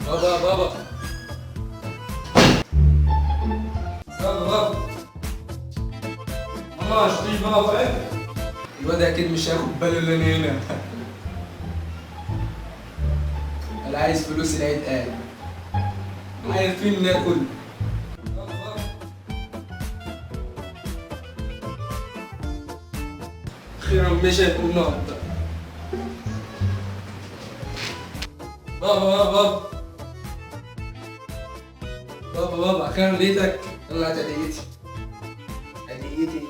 بابا بابا بابا بابا ماما اشتري بابا فاهم. الواد اكيد مش هياخد باله ان انا هنا. انا عايز فلوس العيد قال عارفين ناكل. اخيرا مش هيكون النهارده. بابا بابا بابا بابا بابا اخيرا لقيتك. يلا هات هديتي. هديتي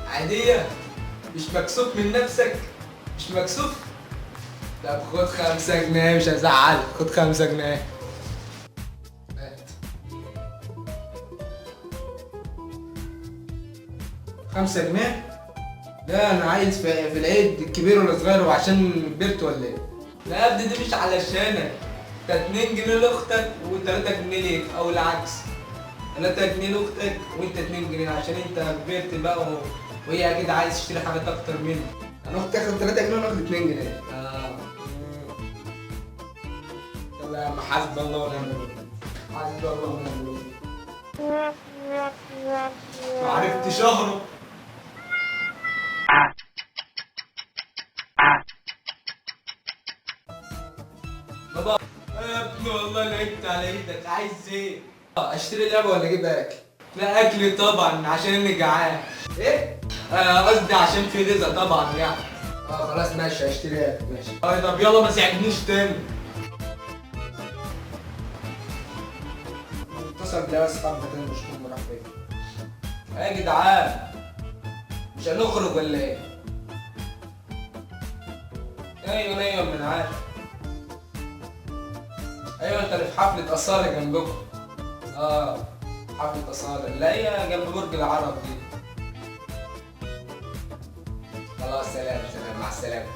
عادية. مش مكسوف من نفسك؟ مش مكسوف؟ طب خد 5 جنيه مش هزعلك. خد 5 جنيه. هات 5 جنيه. لا انا عايز في العيد الكبير ولا صغير وعشان كبرت ولا ايه؟ لا يا ابني دي مش علشانك. ده 2 جنيه لاختك و3 جنيه ليك او العكس. 3 جنيه لاختك وانت 2 جنيه عشان انت كبرت بقى وهي اكيد عايز تشتري حاجات اكتر منك. انا اختي تاخد 3 جنيه وانا اخد 2 جنيه. يلا يا عم حسبي الله ونعم الوكيل. حسبي الله ونعم الوكيل. ما عرفتش اهرب. بابا يا ابني والله لعبت على ايدك. عايز ايه؟ اشتري لعبه ولا اجيب اكل؟ لا اكل طبعا عشان اني جعان. ايه؟ قصدي عشان في رزق طبعا يعني. خلاص ماشي هشتري اكل ماشي. طب يلا ما تساعدنيش تاني. اتصل بلا بس حبه تاني مش كل راح فين. يا جدعان مش هنخرج ولا ايه؟ ايوه ايوه ما انا عارف. ايوه انت اللي في حفلة أصالة جنبكم. حفلة أصالة اللي هي جنب برج العرب دي. خلاص سلام سلام مع السلامة.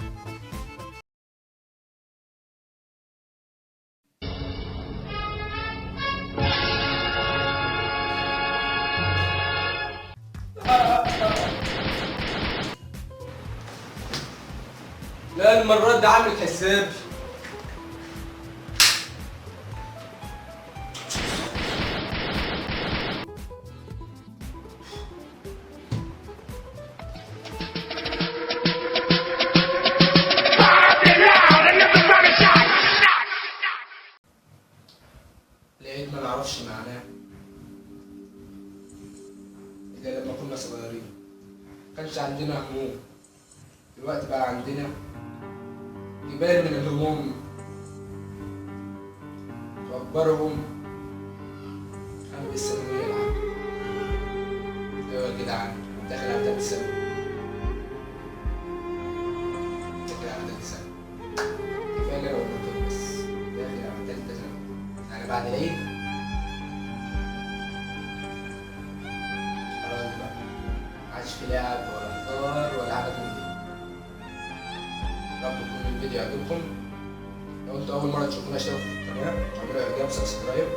لا المرة دي عامل حسابي. العيد ما نعرفش معناه إلا لما كنا صغيرين. مكانش عندنا هموم. دلوقتي بقى عندنا جبال من الهموم وأكبرهم قاموا بالثانوية العامة. أيوة يا جدعان داخل على تالتة ثانوي. داخل على تالتة ثانوي. كفاية اللي أنا قلته بس. داخل على تالتة ثانوي. يعني بعد العيد خلاص بقى معادش في لعب ولا هزار ولا حاجة من دي. رب يكون الفيديو عجبكم. لو انتوا أول مرة تشوفونا اشتركوا في القناة واعملوا إعجاب وسبسكرايب.